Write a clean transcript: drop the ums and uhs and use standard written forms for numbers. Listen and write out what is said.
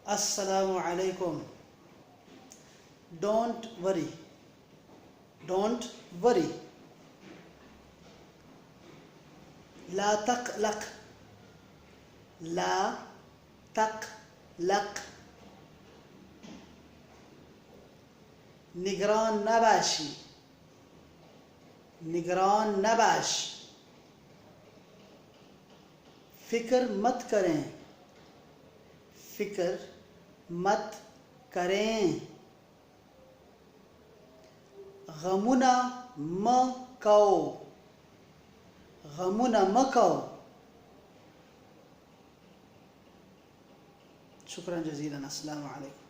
Assalamu alaikum. Don't worry. Don't worry. لا تقلق. لا تقلق. निगरान नबाशी. निगरान नबाश. फिक्र मत करें. फिक्र मत करें. गमुना मको. गमुना मको. शुक्रान जज़ीलन. अस्सलामु अलैकुम.